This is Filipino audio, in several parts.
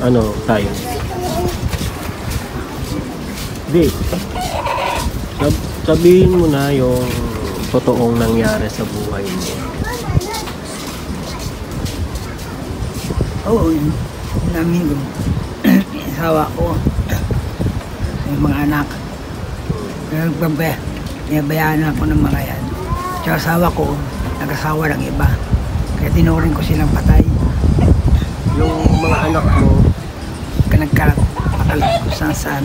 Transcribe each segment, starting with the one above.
ano tayo? Di, sabihin mo na yung totoong nangyari sa buhay mo. Oo, yun namin yung asawa ko, yung mga anak. Nabayaan ako ng mga yan. Tsaka asawa ko, nag-asawa ng iba. Kaya tinuring ko silang patay. Yung mga anak mo, Nagkakalat ko saan.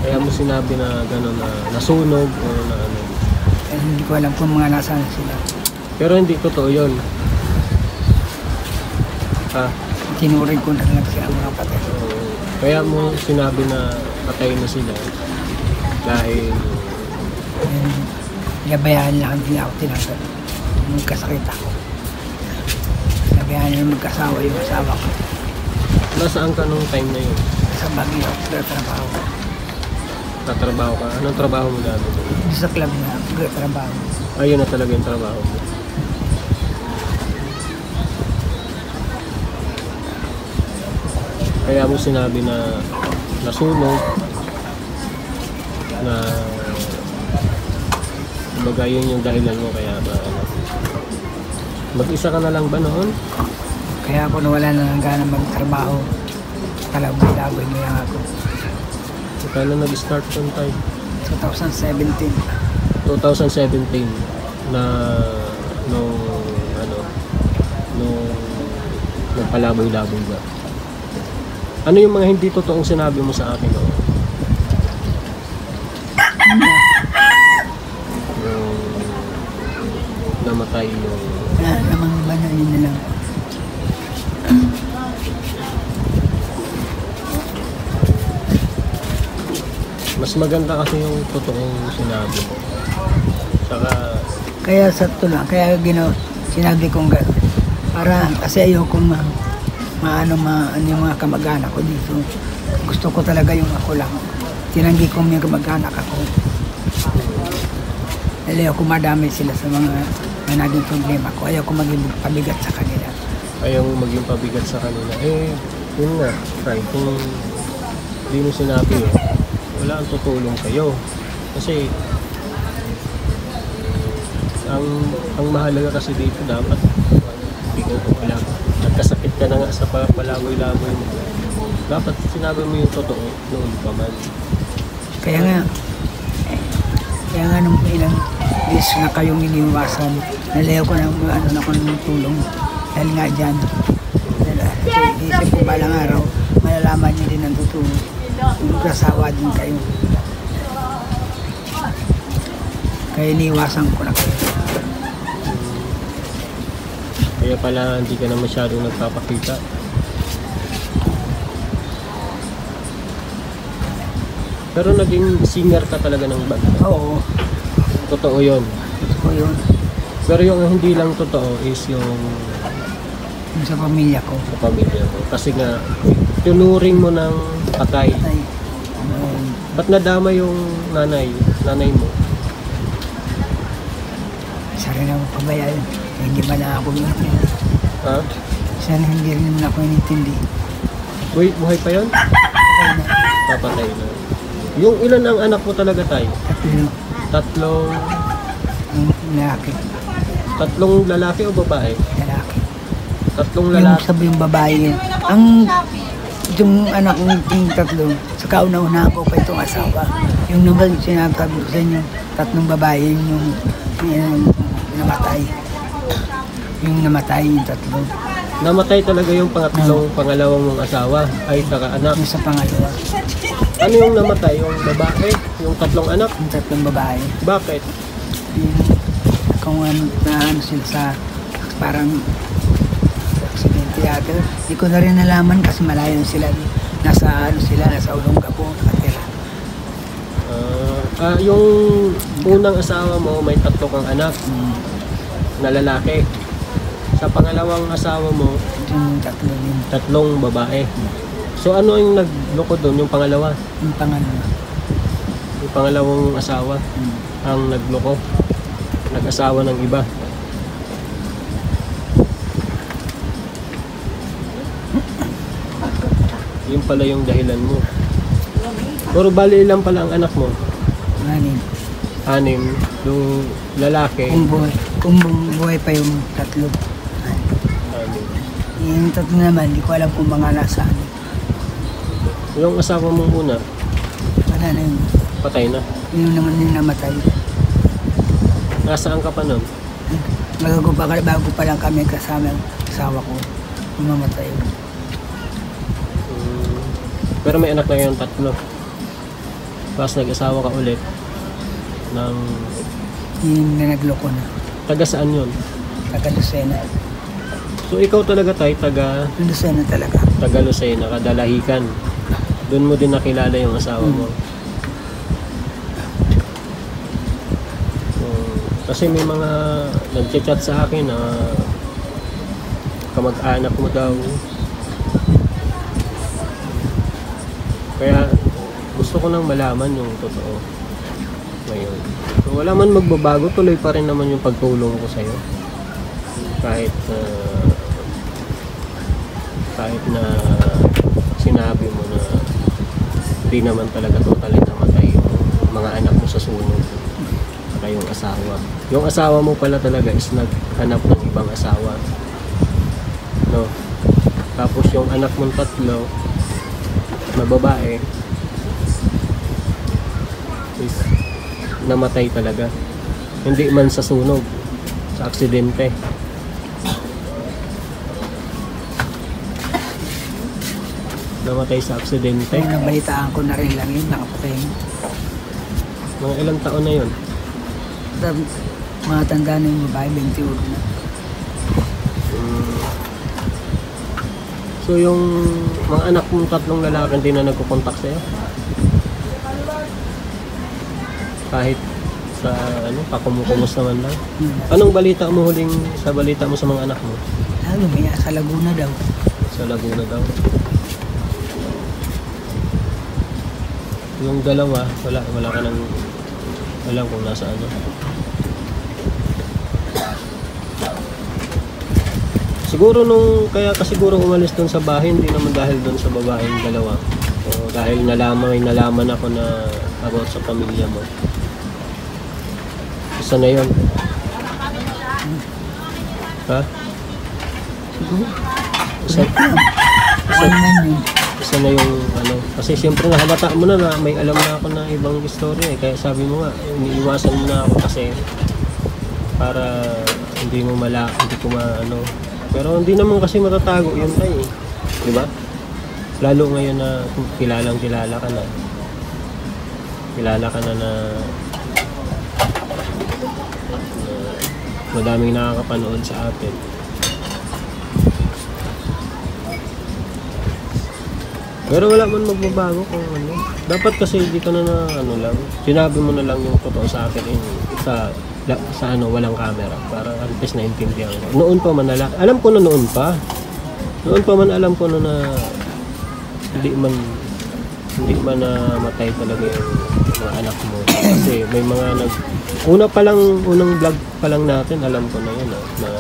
kaya mo sinabi na gano'n na nasunog o na ano. Kaya hindi ko alam kung mga nasaan sila. Pero hindi totoo yun. Ha? Tinuring ko na lang sila mga patay. Kaya mo sinabi na patay na sila dahil Nabayaan lang din ako tinanggal. Magkasakit ako. Nabayaan lang magkasawa yung asawa ko. nasaan ka nung time na yun? Sa Baguio, trabaho. Tatrabaho ka? Anong trabaho mo dati? Sa club na, trabaho. Ayun na talaga yung trabaho mo. Kaya mo sinabi na nasunog, na kumbaga yun yung dahilan mo kaya ba ano. Mag-isa ka na lang ba noon? Kaya ako nawala na ng gana magtrabaho. Talagoy-lagoy mo lang ako. Kailan nag-start yung time? 2017. 2017 na nung ano nung nagpalaboy-laboy ba? Ano yung mga hindi totoong sinabi mo sa akin noon? Yung namatay yung Namang ba na yun na lang. mas maganda kasi yung totoong sinabi mo. Saka Kaya sa tula, kaya sinabi kong gano'n. Para kasi ayoko ano yung mga kamag-anak ko dito. Gusto ko talaga yung ako lang. Tinanggi ko yung kamag-anak ako. Ayaw ko madami sila sa mga naging problema ko. Ayaw ko maging pabigat sa kanila. ayaw maging pabigat sa kanila. Yun nga, right. Kung hindi mo sinabi wala ang tutulong kayo. Kasi ang mahalaga kasi dito dapat hindi ko alam. Nagkasakit ka na nga sa palagoy-lagoy mo. Dapat sinabi mo yung totoo noon pa man. Kaya nga nung ilang days na kayong iniwasan, nalayo ko ng ng tulong. Dahil nga dyan, isip ko balang araw, malalaman niyo din ang totoo. Magkasawa din kayo. Kaya iniwasan ko na kayo. Kaya pala hindi ka na masyadong nagpapakita. Pero naging singer ka talaga ng band. Oo. Totoo yun. Totoo yun. Pero yung hindi lang totoo is yung Yung sa pamilya ko. sa pamilya mo. Kasi nga, tunuring mo ng patay. Ay, Ba't nadama yung nanay mo? isa rin ako pabayaan. Hindi ba na ako inintindi? Ha? Sana hindi rin naman ako inintindi. Wait, buhay pa yun? Patay na. Papatay na. Yung ilan ang anak mo talaga tayo? Tatlo. Yung lalaki. Tatlong lalaki o babae? Lalaki. Tatlong Yung lalaki. sabi yung babae yun. Yung anak kong yung tatlo, sa kauna-una ako pa itong asawa. Yung naman sinasabi ko sa inyo, tatlong babae yung namatay. Yung namatay yung tatlo. Namatay talaga yung pangalawang mong asawa ay saka-anak. Yung sa pangalawa, Ano yung namatay? Yung babae? Yung tatlong anak? yung tatlong babae. Bakit? Yung, kung ano sila sa parang aksidente yata. Hindi ko na rin nalaman kasi malayo sila. Nasa Olongapo nakatira. Yung unang asawa mo may tatlo kang anak na lalaki. Sa pangalawang asawa mo, Yung tatlo yun. tatlong babae. So ano yung nagloko doon? Yung pangalawa? Yung pangalawa. Yung pangalawang asawa ang nagloko. Nag-asawa ng iba. Yun pala yung dahilan mo. Pero bali ilang pala ang anak mo? Ngayon, 6. Yung lalaki, kung buhay pa yung 3. 6. Yung 3 naman, hindi ko alam kung mga nasaan. Yung asawa mong una, Wala na yun. patay na. Yun naman yung namatay. Nasaan ka pa nun? Bago pa lang kami kasama yung asawa ko. Yung namatay. Pero may anak na yung 3. Tapos nag-asawa ka ulit ng Yung nagloko na. taga saan yun? Taga Lucena. So ikaw talaga tayo taga Lucena talaga. Lucena, kadalahican. Doon mo din nakilala yung asawa mo. Kasi may mga nag-chat sa akin na kamag-anak mo daw. Kaya gusto ko nang malaman yung totoo ngayon. So, wala man magbabago, tuloy pa rin naman yung pagtulong ko sa'yo. Kahit na sinabi mo na hindi naman talaga totally namatay yung mga anak mo sa sunog saka yung asawa. Yung asawa mo pala talaga is naghanap ng ibang asawa, no? Tapos yung anak mong 3 na babae is namatay talaga, hindi man sa sunog, sa aksidente. Namatay sa aksidente. Kung nabalitaan ko na rin lang yun, nakapatay. Mga ilang taon na yun? Mga tanda na yung babae, 21 na. So yung mga anak mong 3 lalaki hindi na nagkukontak sa'yo? Kahit sa pakumukumus naman lang? Anong balita mo huling sa balita mo sa mga anak mo? May sa Laguna daw. Sa Laguna daw. Yung dalawa, wala ka nang alam kung nasa ano. Siguro kaya siguro umalis doon sa bahay, hindi naman dahil doon sa babaeng dalawa. O dahil nalaman ako na about sa pamilya mo. Isa na yun. Ha? Isa Naman yun. na yung kasi siyempre nahalata mo na may alam na ako na ibang istorya kaya sabi mo nga iniiwasan mo na ako kasi para hindi ko pero hindi naman kasi matatago yun tayo di ba? Lalo ngayon na kilala ka na madaming nakakapanood sa atin. Pero wala man magbabago kung ano. Dapat kasi hindi ka na lang. Sinabi mo na lang yung totoo sa akin sa walang camera para at least naintindihan ko. Noon pa man alam ko na noon pa alam ko na hindi man na matay talaga yung mga anak mo. Kasi may mga unang vlog pa lang natin, alam ko na yun na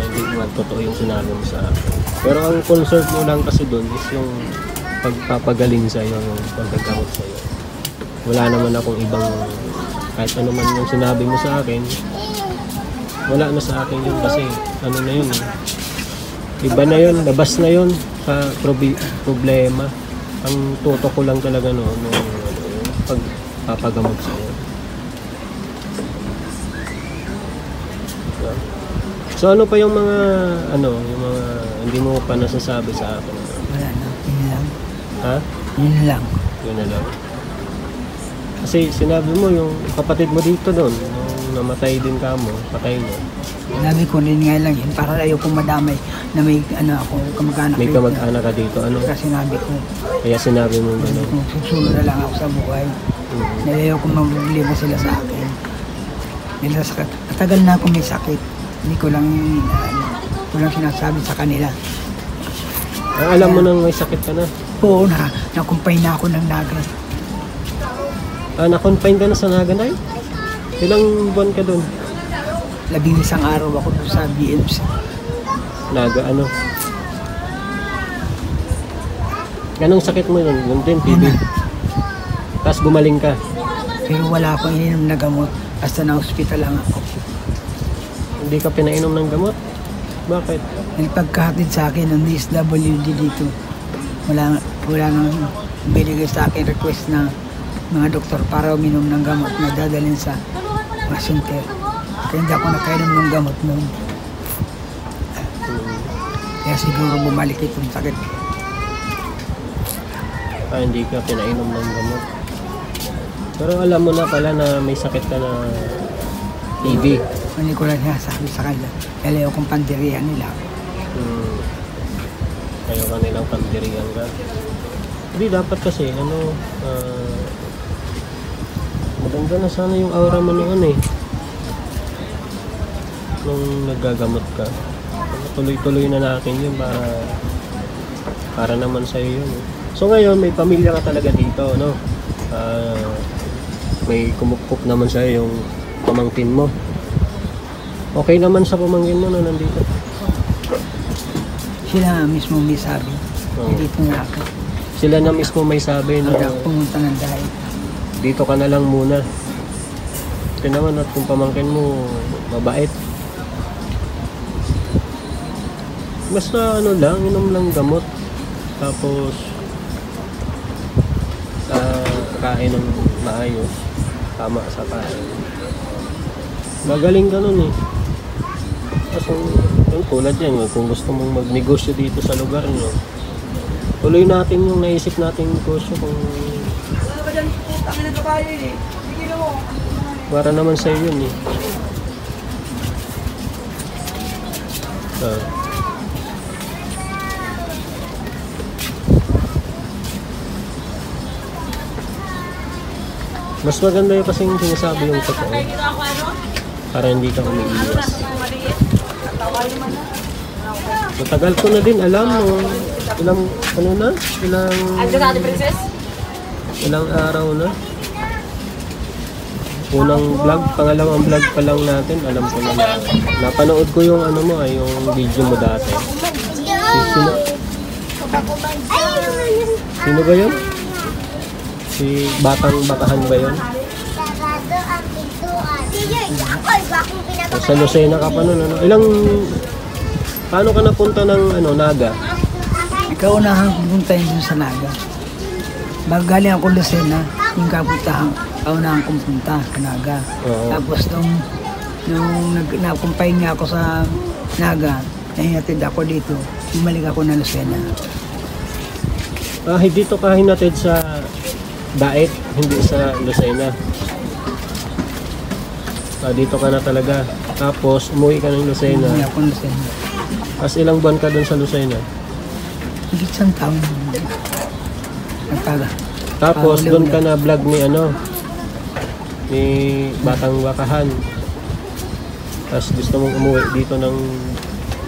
hindi man totoo yung sinabi mo sa akin. Pero ang concern mo lang kasi doon is yung pagpapagaling sa'yo, yung pagkagamot sa'yo. Wala naman akong ibang, kahit ano man yung sinabi mo sa akin, wala na sa akin yun kasi na yun iba na yun, labas na yun sa problema. Ang toto ko lang talaga yung pagpapagamot sa'yo. So ano pa yung mga hindi mo pa nasasabi sa akin? Wala na, yun lang. Ha? Yun lang. Yun na lang. Kasi sinabi mo yung kapatid mo dito doon, nung namatay din ka mo, patay niya. Sinabi ko rin nga lang yun, para ayaw kong madamay na may ako, kamag-anak. May kamag-anak ka dito, Kasi sinabi ko, Kaya sinabi mo gano'n. susunod na lang ako sa buhay. Ayaw kong maglima sila sa akin. Katagal na ako may sakit. Hindi ko lang sinasabi sa kanila. Alam mo nang may sakit ka na? Oo, na-confine na ako ng Naga. Na-confine ka na sa Naga na? Ilang buwan ka doon? 11 araw ako doon sa BMC. Naga ano? Anong sakit mo yun? Yun din, TB. Yun na. Tapos gumaling ka. Pero wala akong ininom na gamot. Basta na hospital lang ako. Hindi ka pinainom ng gamot? Bakit? Nagpagkahatid sa akin ng DSWD dito. Wala nang binigay sa akin request na mga doktor para uminom ng gamot na dadalhin sa pasyente. Kaya hindi ako nakainom ng gamot noon. Kaya siguro bumalik itong sakit. Hindi ka pinainom ng gamot. Pero alam mo na pala na may sakit ka na TB. Hindi ko lang sabi sa kanila. Kaya kong pandirihan nila. Kayo kanilang pandiriyan ka. Hindi, dapat kasi, maganda na sana yung aura mo noon eh. Nung naggagamot ka. Tuloy-tuloy na natin yun para naman sa'yo yun eh. So ngayon, may pamilya ka talaga dito, no? May kumukop naman sa'yo yung pamangkin mo. Okay naman sa pamangkin mo na nandito. Sila mismo may sabi. Dito na ako. Sila na mismo may sabi na Hindi ako pumunta ng dahil. dito ka na lang muna. Ito naman at kung pamangkin mo mabait. Basta lang, inom lang gamot. Tapos kain ng maayos. Tama sa kain. Magaling ka nun eh. Kasi yung tulad yan, kung gusto mong magnegosyo dito sa lugar nyo, tuloy natin yung naisip nating negosyo kung para naman sa yun eh. Mas maganda yung kasing sinasabi yung totoo para hindi ka umiiwas. Matagal ko na din alam mo ilang araw na. Unang vlog, pangalawang vlog pa lang natin, alam ko na napanood ko yung yung video mo dati. Sino ba yun? Si Batang Bakahan ba yun? Sa Lucena ka pa nun, paano ka napunta ng Naga? Ikaw unahan pupunta yun dun sa Naga. Bago galing ako Lucena, yung kapuntahan, unahan kong punta sa Naga. Tapos nung nakumpay niya ako sa Naga, nahinatid ako dito, bumalik ako na Lucena. Dito ka hinatid sa Daet, hindi sa Lucena. Dito ka na talaga. Tapos umuwi ka ng Lucena. Umuwi ako ng Lucena. Tapos ilang buwan ka dun sa Lucena? Higit isang taon. Nagtaga. Tapos doon ka na vlog ni Batang Bakahan. Tapos gusto mong umuwi dito ng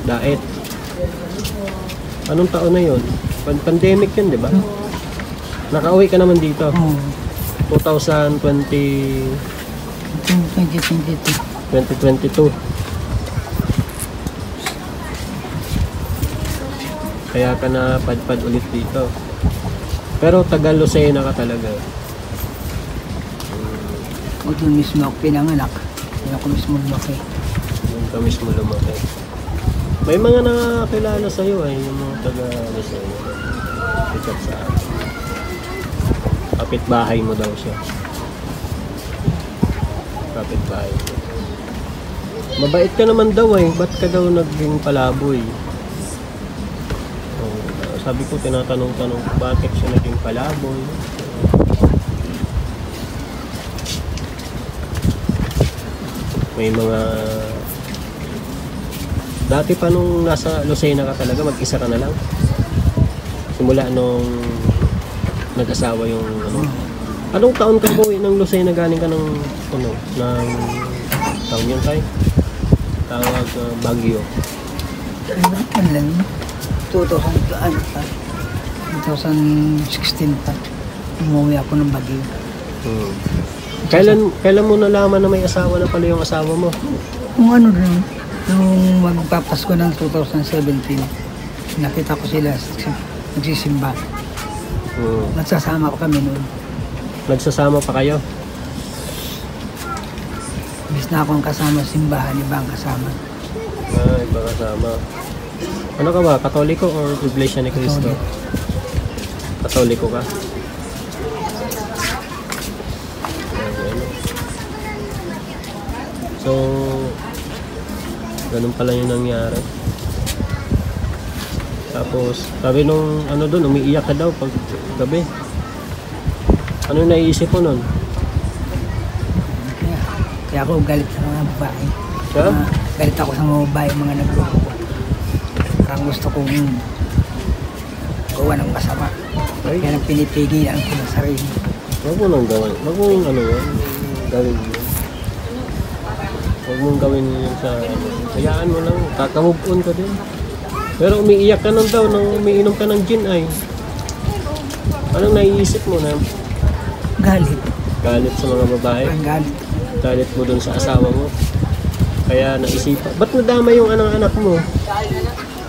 Daet. Anong taon na yun? Pandemic yun, di ba? Nakauwi ka naman dito. 2022. Kaya ka na padpad ulit dito. Pero taga Lucena ka talaga. O doon mismo ako pinanganak. Doon ako mismo lumaki. Doon ka mismo lumaki. May mga nakakilala sa'yo yung mga taga Lucena. Ikat sa kapitbahay mo daw siya. Kapitbahay mo. Mabait ka naman daw ba't ka daw naging palaboy? Sabi ko, tinatanong-tanong bakit siya naging palaboy. May mga dati pa nung nasa Lucena ka talaga, mag-isa ka na lang. Simula nung nag-asawa yung Anong taon ka po ng Lucena, galing ka ng ng taon yun tayo? Tawag Baguio. Ano lang, 2016 pa. Umuwi ako ng Baguio. Kailan mo nalaman na may asawa na pala yung asawa mo? Kung rin, nung magpapasko ng 2017, nakita ko sila nagsisimba. Nagsasama pa kami noon. Nagsasama pa kayo? Bis na akong kasama sa simbahan, ibang kasama. Iba kasama. Ano ka ba? Katoliko or Iglesia ni Cristo? Katoliko ka? So, ganun pala yung nangyari. Tapos, sabi nung ano doon, umiiyak ka daw pag gabi. Ano yung naiisip mo nun? Kaya ako galit sa mga babae. Ha? Galit ako sa mga babae, mga nagloko. Parang gusto kong gawa ng masama. Ay, Kaya nang pinipigilan ko ng sarili. wag mo nang gawin. Wag mo yung ano yun, gawin yun. Huwag mong gawin yun sa ano. Hayaan mo lang, kakamove on ka din. Pero umiiyak ka nang daw nang umiinom ka ng gin ay. Anong naiisip mo na? Galit. Galit sa mga babae? Ang galit. Galit mo dun sa asawa mo? Kaya naisipan. Ba't nadama yung anak mo?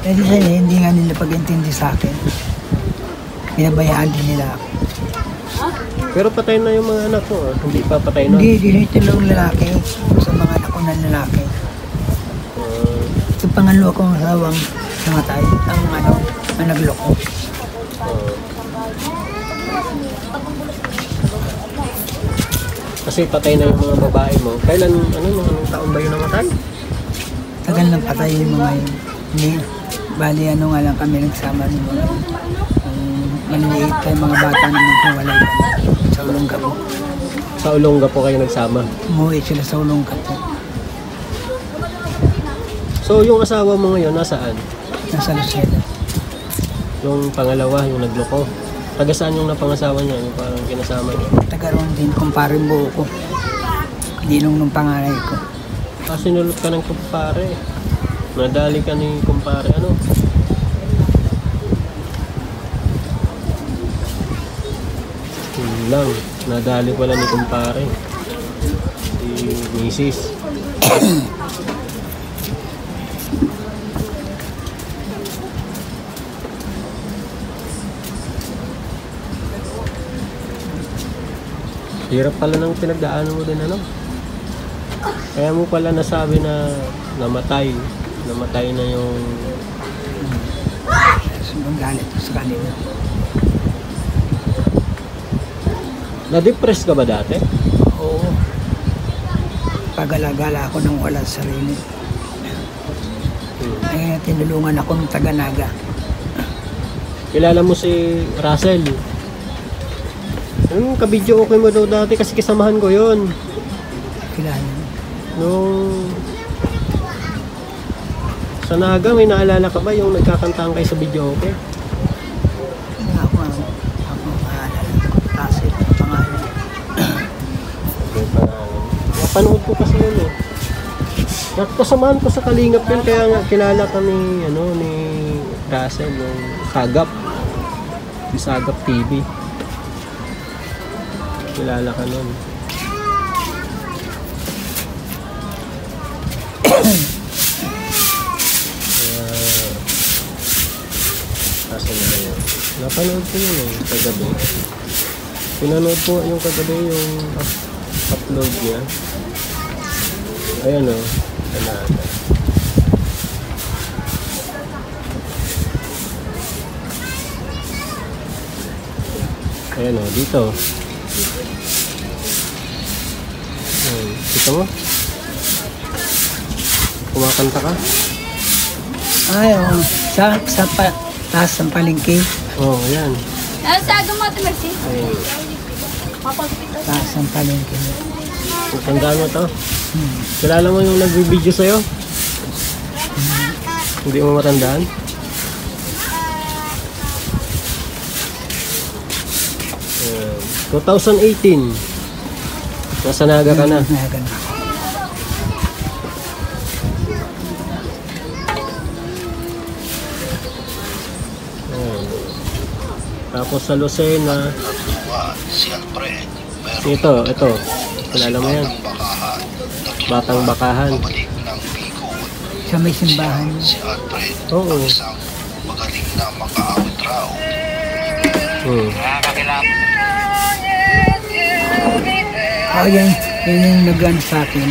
Kasi hindi nga nila pag-intindi sa akin. Pinabayaan din nila ako. Pero patay na yung mga anak mo, ah. Hindi pa patay na. Hindi, dito lang lalaki. Sa mga anak ko na lalaki. Yung pangalo akong asawang namatay. Ang nagloko. Kasi patay na yung mga babae mo. Kailan, anong taon ba yun namatay? Tagal nang patay yung mga yun. Hindi. Bali, nga lang kami nagsama ng mga maliliit kayo mga bata na magkawalay sa Ulongga po. Sa Olonga po kayo nagsama. Umuwi sila sa Ulongga po. So, yung asawa mo ngayon, nasaan? Nasa Lucena. Yung pangalawa, yung nagloko. Taga saan yung napangasawa niya? Yung parang kinasama niya? Tagaroon din, kumpare buo ko. Dinong nung panganay ko. Sinulot ka ng kumpare. Nadali ka ni kumpare. Ano? Yun lang. Nadali pala ni kumpare. Si Mrs. Hirap pala ng pinagdaanan mo din, ano? Kaya mo pala nasabi na namatay na yung... Sobrang galit ko sa kanila. Na-depress ka ba dati? Oo. Pagala-gala ako nang walang sarili. Eh, tinulungan ako ng taga-naga. Kilala mo si Russell? Ka-video okay mo daw dati kasi kasamahan ko yun. Kilala. Nung... Sa Naga, may naalala ka ba yung nagkakantaan kayo sa video okay? Ako maalala ko. Kasi pangalan. May pangalan. Napanood ko kasi yun eh. Kasamahan ko sa Kalingap yun, kaya nga kilala ka ni Russell, yung Sagap. Yung Sagap TV. Kilala ka nun. Kasi na yun. Napanood ko yun eh, kagabi. Pinanood ko yung kagabi yung upload niya. Ayan o, Kanada. Ayan o, dito. Ayan, kita mo? Kumakanta ka? Ay, oo. Taas ng palengke. Oo, ayan. Sago mo ito, Mercy. Ayan. Taas ng palengke. Tandaan mo to? Kilala mo yung nag-video sa'yo? Hindi mo matandaan? Ayan. 2018. Nasa Naga ka na. Naga na. Ayan. Tapos sa Lucena. Ito. Kilala mo yan? Batang Bakahan. Sa may simbahan. Oo. Hmm. Oh, yan yung nag-ano sa akin.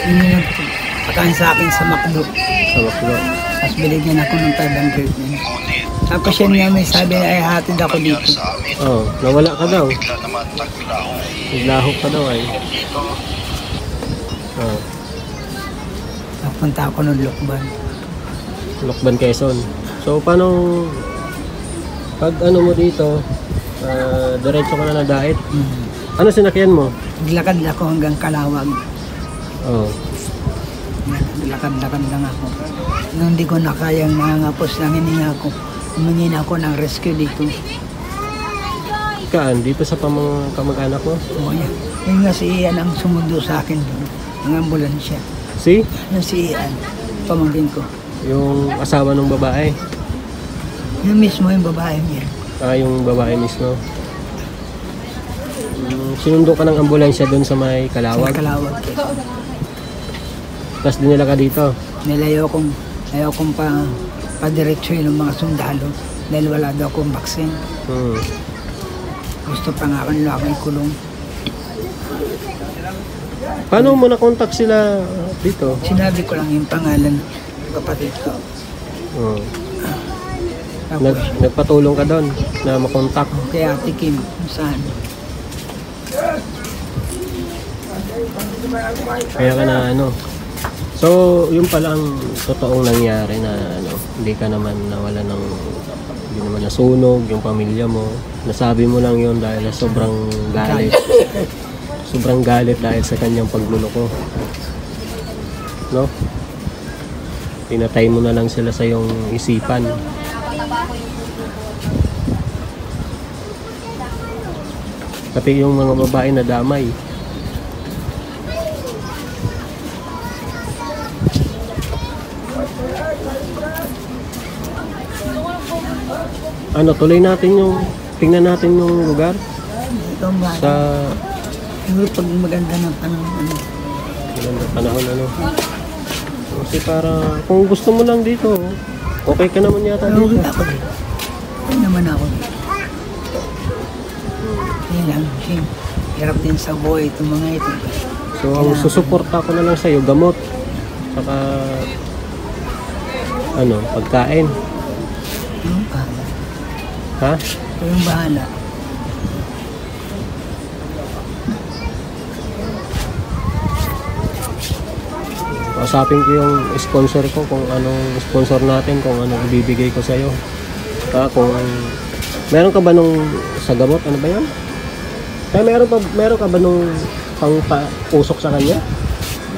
Yun yung nagpakain sa akin sa McDo. Sa Maklo. Tapos binigyan ako ng 500 din. Tapos yan nga may sabi ay hatid ako dito. Oh, nawala ka daw. Naglahok ka daw ay. Oh, Napunta ako ng Lukban. Lokban, Quezon. So, paano pag ano mo dito, diretso ka na dait? Ano sinakyan mo? Naglakad ako hanggang Kalawag. Oh, Naglakad-lakad lang ako. Nung hindi ko na kayang nangangapos ng hininga ko, humingi na ako ng rescue dito. kaan dito sa kamag-anak mo? O yan. Yun nga si Ian ang sumundo sa akin doon. Ang ambulansya. Si? Yung si Ian, pamangkin ko. Yung asawa ng babae? Yung mismo yung babae niya. Ah, yung babae mismo. Sinundo ka ng ambulansya doon sa may Sa Kalawag? Kalawag. Tapos dinala ka dito? Nilayo kong padiretso yun ng mga sundalo dahil wala daw akong vaccine. Gusto pa nga ako nila akong kulong. Paano mo na-contact sila dito? Sinabi ko lang yung pangalan ng kapatid ko. Oh. Tapos, Nagpatulong ka doon na makontak. kay Ate Kim, kung saan. Kaya ka na ano. So, yun pala ang totoong nangyari na ano, hindi ka naman nawala ng, hindi naman nasunog yung pamilya mo. Nasabi mo lang yun dahil sobrang galit. Sobrang galit dahil sa kanyang pagluloko. No? Pinatay mo na lang sila sa iyong isipan. Pati yung mga babae na damay. Ano, tuloy natin yung, tingnan natin yung lugar Ito ang bahay. sa Siguro pag maganda ng panahon, magandang panahon, ano. Kasi para, kung gusto mo lang dito, okay ka naman yata okay dito. ako dito. Okay naman ako dito. Yan lang, hirap din sa buhay itong mga ito. So, ang susuporta ko na lang sa'yo, gamot. Saka, ano, pagkain. Yung bahala. Ha? Ito yung bahala. Kausapin ko yung sponsor ko kung anong sponsor natin, kung anong ibibigay ko sa'yo. Kung meron ka ba nung sa gamot, ano ba yan? Kaya meron ka ba nung pang-usok sa kanya?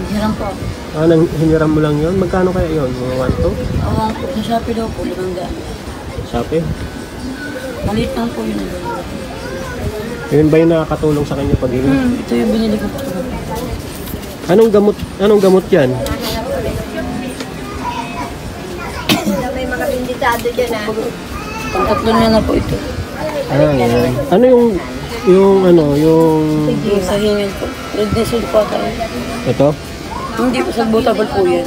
Hiniram po. Ah, hiniram mo lang yun? Magkano kaya yun? Mga 1 to? Awang po. Sa Shopee daw po, 500. Shopee? Maliit lang po yun. Yun ba yung nakakatulong sa kanya pag hiram? Ito yung binili ko po. Anong gamot yan? May mga binditado dyan ah. Pang-tatlo niya na po ito. Ah, yan. Ano yung Yung sa hingin po. Red diesel po tayo. ito? Hindi po, sa butable po yan.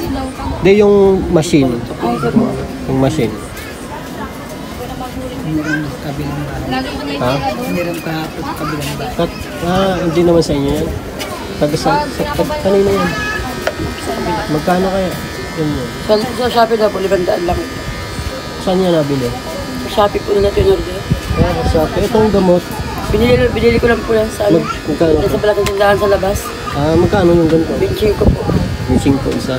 Hindi, yung machine. Ay, ito po. Yung machine. Hiniram kabilang bahay. Ha? Hiniram kahapon sa kabilang bahay. Hindi naman sa inyo yan. Kanino yan? Magkano kaya? Yun yun. Sa Shopee daw po, 500 lang. Saan niya nabili? Sa Shopee po na natin order. Shopee. Itong gamot. Binili ko lang po yan sa ano. Magkano? Sa palating tindahan sa labas. Magkano yung ganito? 25 po. Yung 5 isa.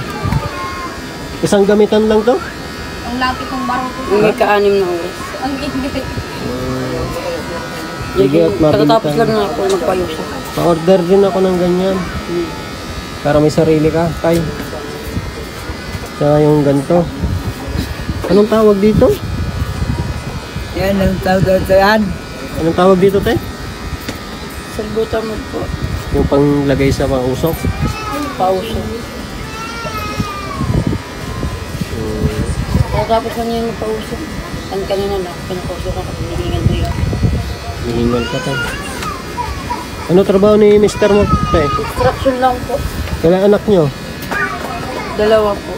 Isang gamitan lang to? Ang laki kong baro po. Yung may ka-anim na oras. Ang gigipit. Sige, at mabili Pagkatapos tayo. lang na ako magpayo siya. Pa-order din ako ng ganyan. Para may sarili ka, Tay. Tsaka yung ganito. Anong tawag dito? Yan ang tawag dito yan. Anong tawag dito, Tay? Salbutan mo po. Yung panglagay sa pausok. Pauso. Pagkatapos lang niya yung pauso. Ang kanina na, pinapauso ka kasi hinihingan mo yun. Hihingal ka, Tay. Ano trabaho ni Mr. mo, Tay? Instruction lang po. Kailan anak nyo? 2 po.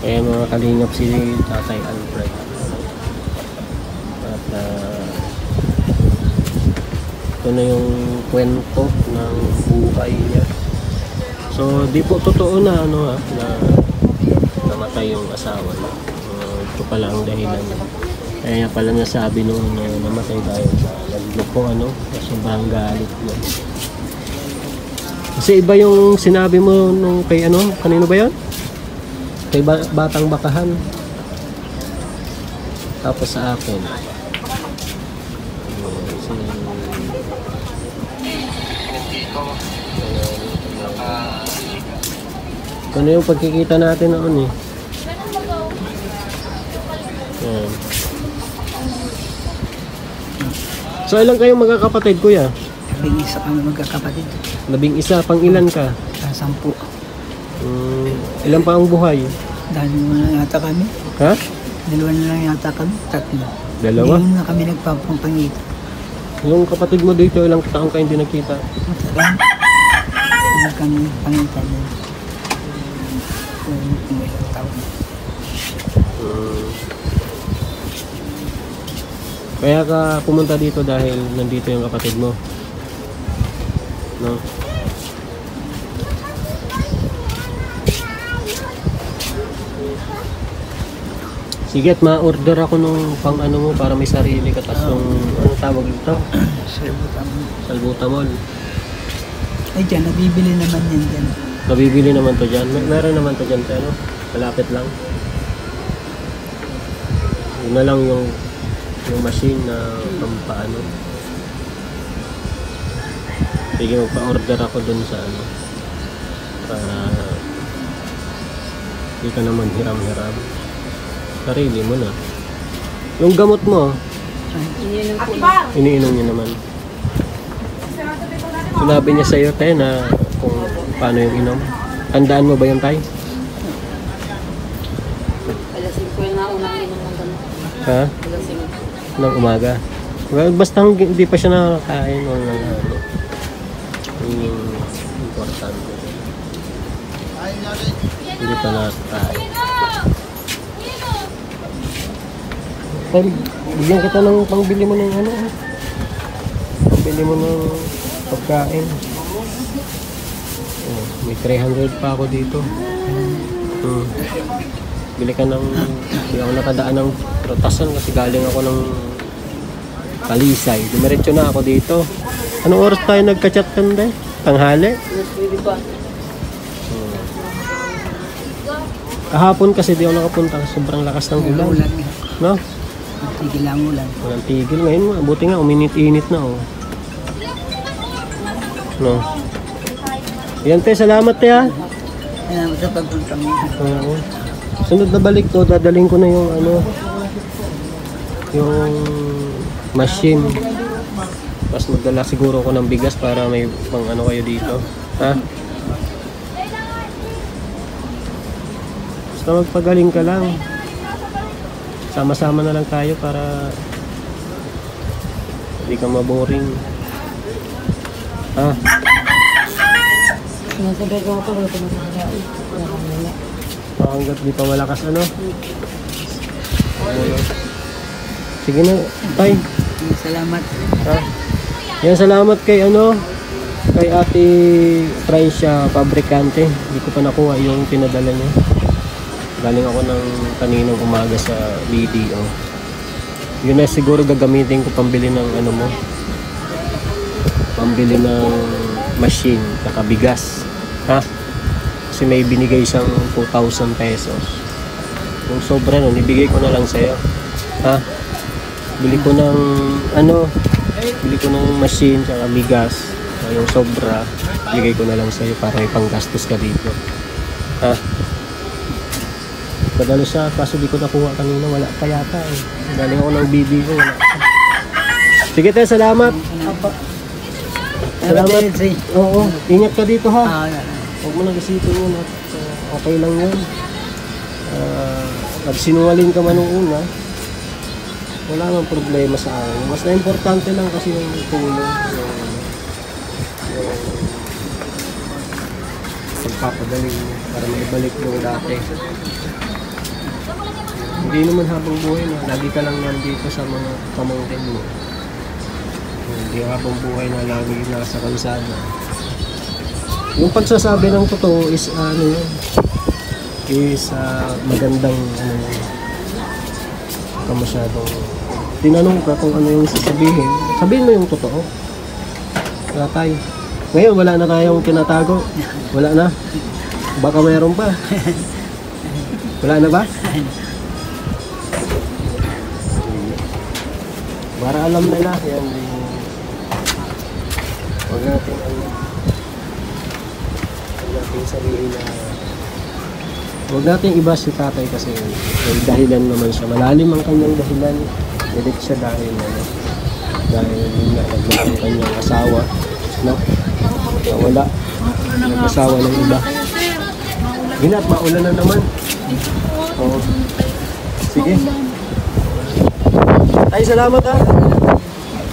Kaya mga kalingap si Tatay Alfred. At ito na yung kwento ng buhay niya. So di po totoo na ano na namatay yung asawa niya. Ito pala ang dahilan. Kaya pala nasabi nung namatay dahil sa nagloko sa sobrang galit niya. Kasi iba yung sinabi mo nung kay kanino ba yun? Kay Batang Bakahan. Tapos sa akin. Ano yung pagkikita natin noon eh. Yan. So ilan kayong magkakapatid, kuya? 11 kami magkakapatid. 11, pang ilan ka? 10. Ilan pa ang buhay? Dahil na yata kami. Ha? 2 na lang yata kami. 3. Dalawa? Hindi na kami nagpapampangita. Yung kapatid mo dito, ilang taon kayo hindi nakita? Matagal. Hindi kami pangita din. Kung ilang taon. Kaya ka pumunta dito dahil nandito yung kapatid mo? No? Sige, at ma-order ako nung pang mo para may sarili ka. Tapos yung, tawag dito? Salbutamol. Ay, dyan, nabibili naman yan dyan. Nabibili naman to dyan. Meron naman to dyan, pero malapit lang. Yun na lang yung machine na pampaano. Sige, magpa-order ako dun sa para hindi ka naman hiram-hiram. Sarili mo na. Yung gamot mo, iniinom niya naman. Sinabi niya sa'yo, Tay, na kung paano yung inom. Tandaan mo ba yung Tay? Alas 5 yung naunang inom ng gamot. Ha? Alas 5. Ng umaga. Well, basta hindi pa siya nakakain o yung importante. Hindi pa nakakain. Tay, bigyan kita ng pangbili mo ng pangbili mo ng pagkain. Oh, may 300 pa ako dito. Bili ka ng, hindi ako nakadaan ng rotasan kasi galing ako ng Talisay. Dumiretso na ako dito. Anong oras tayo nagka-chat kanda? Tanghali? Kahapon kasi di ako nakapunta. Sobrang lakas ng ulan. No? Tigil lang ulan. Walang tigil. Ngayon, buti nga, uminit-init na No? Yan, te. Salamat, te, ha? Sa pagpunta mo. Sunod na balik ko, dadaling ko na yung yung machine. Tapos magdala siguro ko ng bigas para may pang kayo dito. Ha? Basta magpagaling ka lang. Sama-sama na lang tayo para hindi ka maboring. Ha? Sinasabi ko ako, wala ko nakakalain. Hanggat di pa malakas Sige na, Tay. Salamat. Ha? Yan, salamat kay kay Ate Tricia Fabricante. Hindi ko pa nakuha yung pinadala niya. Galing ako ng kaninang umaga sa BDO. Yun na siguro gagamitin ko pambili ng pambili ng machine, kakabigas. Ha? Kasi may binigay siyang 2,000 pesos. Yung sobra nun, ibigay ko na lang sa'yo. Ha? Bili ko ng bili ko ng machine, tsaka bigas. Yung sobra, ibigay ko na lang sa'yo para may panggastos ka dito. Ha? Padalo siya, kaso di ko nakuha kanina, wala pa yata eh. Galing ako ng BDO, wala pa. Sige tayo, salamat. Salamat. Oo, ingat ka dito ha. Huwag mo nang isipin yun at okay lang yun. Nagsinungaling ka man nung una, wala nang problema sa akin. Mas na importante lang kasi yung tulong, yung pagpapagaling para maibalik yung dati. Hindi naman habang buhay na lagi ka lang nandito sa mga pamangkin mo. Hindi habang buhay na lagi nasa kalsada. Yung pagsasabi ng totoo is ano yun, is magandang ano, ka masyadong tinanong ka kung ano yung sasabihin, sabihin mo yung totoo. Tatay. Ngayon wala na tayong tinatago. Wala na. Baka mayroon pa. Wala na ba? Para alam nila yan. Huwag natin sabihin na huwag natin iba si tatay kasi may dahilan naman siya. Malalim ang kanyang dahilan. Dilit siya dahil yun nga, nagmahal ang kanyang asawa. No? Wala. Nag-asawa ng iba. Ginat, maulan na naman. Oo. Sige. Tay, salamat ha.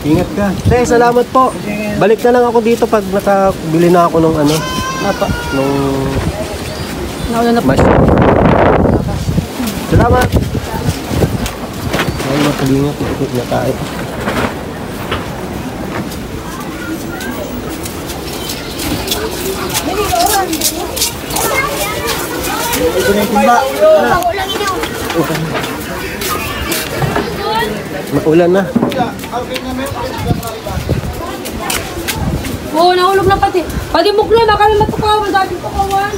Ingat ka. Tay, salamat po. Balik na lang ako dito pag nakabili na ako ng ano. Apa. Nung Nauna na po. Salamat. Ay, makalingat. Ikot na tayo. Ito na yung timba. Maulan na. Oo, nahulog na pati. Pati buklo na kami matukawan. Dati tukawan.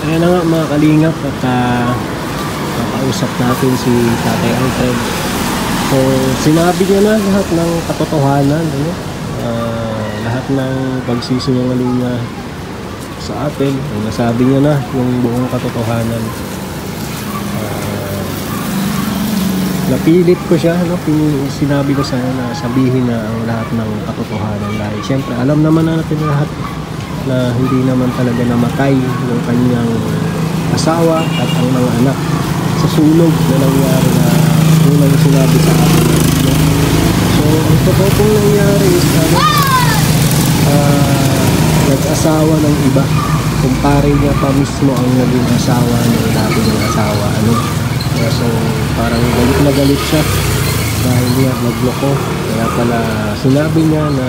Ayan na nga mga kalingap at nakausap natin si Tatay Alfred. So sinabi niya na lahat ng katotohanan, ano? Lahat ng pagsisinungaling niya sa atin. Nasabi niya na yung buong katotohanan. Napilit ko siya, no? Sinabi ko sana na sabihin na ang lahat ng katotohanan dahil siyempre alam naman natin lahat na hindi naman talaga namatay yung kanyang asawa at ang mga anak sa sunog na nangyari na unang sinabi sa atin. So ang totoo pong nangyari is nag-asawa ng iba. Kumpare niya pa mismo ang naging asawa ng dati ng asawa. So parang galit na galit siya dahil niya nagloko. Kaya pala sinabi niya na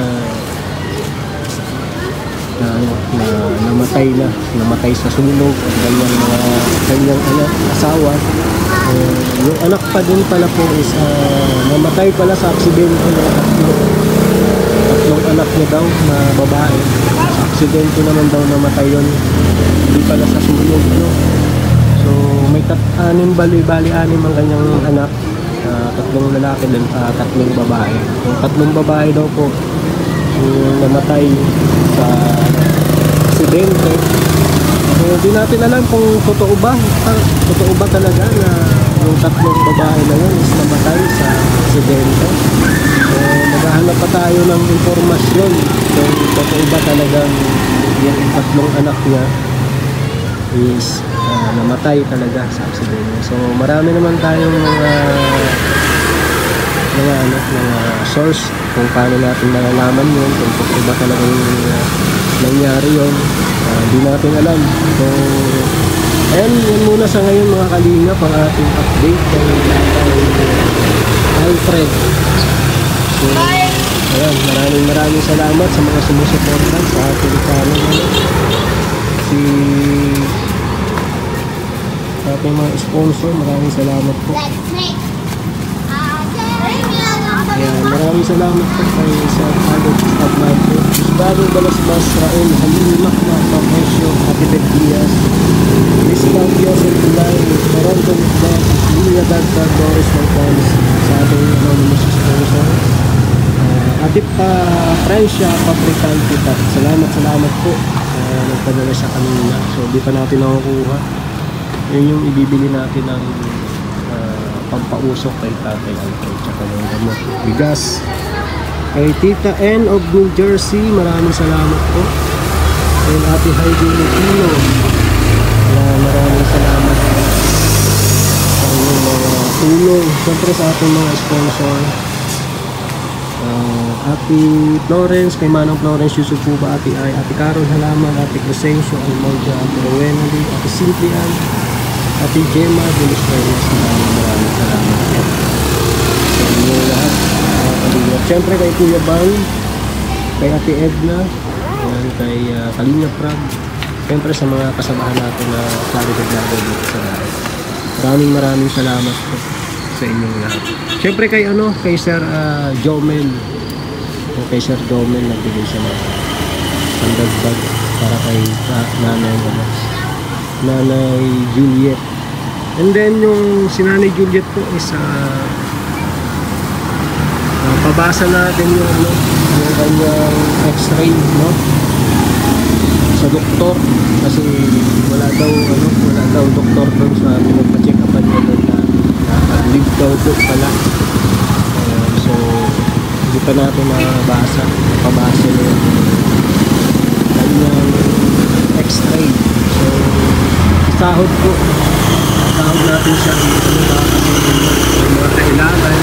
namatay sa sunog at kanyang anak, asawa. Yung anak pa din pala po is namatay pala sa aksidente ng tatlong anak niya daw na babae. Sa aksidente naman daw namatay yun, hindi pala sa sunog, no? So may anim ang kanyang anak, tatlong lalaki din, tatlong babae. Yung tatlong babae daw po yung namatay sa aksidente. So di natin alam kung totoo ba talaga na yung tatlong babae na yun is namatay sa aksidente. So maghahanap pa tayo ng impormasyon kung totoo ba talagang yung tatlong anak niya is namatay talaga sa aksidente. So marami naman tayong mga source kung paano natin malalaman yun, kung totoo ba talagang nangyari yun. Di natin alam. So ayan, yun muna sa ngayon mga kalingap ang ating update kay Alfred. So ayan, maraming salamat sa mga sumusuporta sa ating channel. Si ating mga sponsor, maraming salamat po. Ayan, maraming salamat po kay sa Alfred Stagnato, Isbado Balasbas, Raul Halimah, Pamesyo, Atibet Diaz, Islam Joseph Ulay, Toronto Mutlas, Lilia Dagdag, Doris Montanes, sa ating anonymous sponsor. Ate Francia Paprical Tita. Salamat po. Nagpadala siya kanina. So di pa natin nakukuha. Yun yung ibibili natin ng pampausok kay Tatay Alfred. Tsaka ng gamot. Bigas. Kay Tita N of New Jersey. Maraming salamat po. Kay Ate Heidi Lupino. Maraming salamat po. Sa inyong mga tulong. Siyempre sa ating mga sponsor. Ate Florence, kay Manong Florence Yusufuba, Ate Ay, Ate Carol Halaman, Ate Crescencio, Almonja, Ate Rowena, Ate Cynthia, Ate Gemma, Dulos Reyes, maraming salamat sa inyo lahat. Siyempre kay Kuya Bang, kay Ate Edna, kay Kalinga Prab, siyempre sa mga kasamahan natin na Clarity Vlogger dito sa lahat. Maraming salamat po sa inyong lahat. Siyempre kay Sir Jomel. Kay Sir Jomel nagbigay siya ng pandagdag para kay Nanay Juliet. And then yung si Nanay Juliet po is pabasa natin yung kanyang x-ray, no? Sa doktor kasi wala daw doktor doon sa pinagpa-check upan niya doon na live daw po pala. So hindi pa natin mabasa yung kanyang x-ray. So sahod natin siya kasi may mga kailangan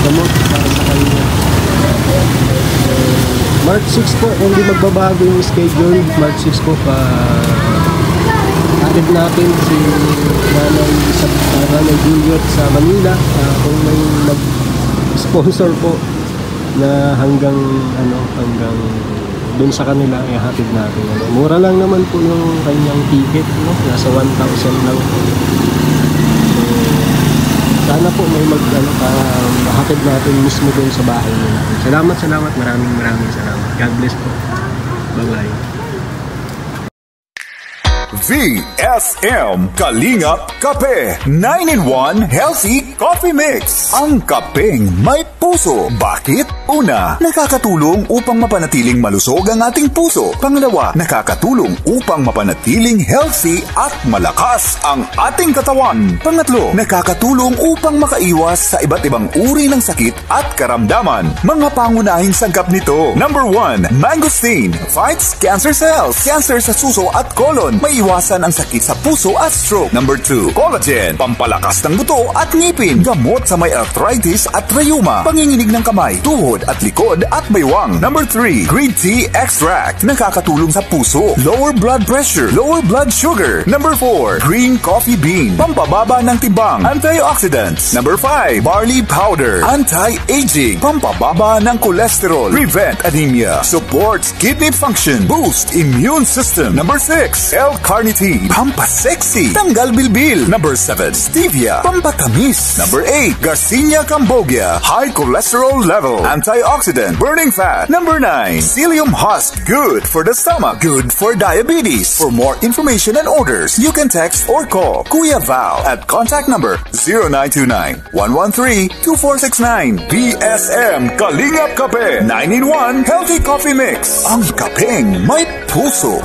gamot para sa kanya. March 6 po, hindi magbabago yung schedule. March 6 po atid natin si Nanay Juliet sa Manila. Kung may nag-sponsor po na hanggang dun sa kanila, ihatid natin. Mura lang naman po yung kanyang ticket, no? Nasa 1,000 lang po. Sana po may hatid natin mismo dun sa bahay nila. Salamat. Maraming salamat. God bless po. Bye-bye. VSM Kalingap Kape 9-in-1 Healthy Coffee Mix. Ang kapeng may puso. Bakit? Una, nakakatulong upang mapanatiling malusog ang ating puso. Pangalawa, nakakatulong upang mapanatiling healthy at malakas ang ating katawan. Pangatlo, nakakatulong upang makaiwas sa iba't ibang uri ng sakit at karamdaman. Mga pangunahing sangkap nito. Number 1, mangosteen fights cancer cells. Cancer sa suso at colon. May iwasan ang sakit sa puso at stroke. Number 2, collagen, pampalakas ng buto at ngipin. Gamot sa may arthritis at rheuma. Panginginig ng kamay, tuhod at likod at baywang. Number 3, green tea extract. Nakakatulong sa puso, lower blood pressure, lower blood sugar. Number 4, green coffee bean, pampababa ng timbang, antioxidants. Number 5, barley powder, anti-aging, pampababa ng cholesterol, prevent anemia, supports kidney function, boost immune system. Number 6, L-carnitine, pampasexy, tanggal bilbil. Number 7, stevia, pampatamis. Number 8, Garcinia cambogia, high cholesterol level, antioxidant, burning fat. Number 9, psyllium husk, good for the stomach, good for diabetes. For more information and orders, you can text or call Kuya Val at contact number 0929-113-2469. BSM Kalingap Kape 9-in-1 Healthy Coffee Mix. Ang kapeng may puso.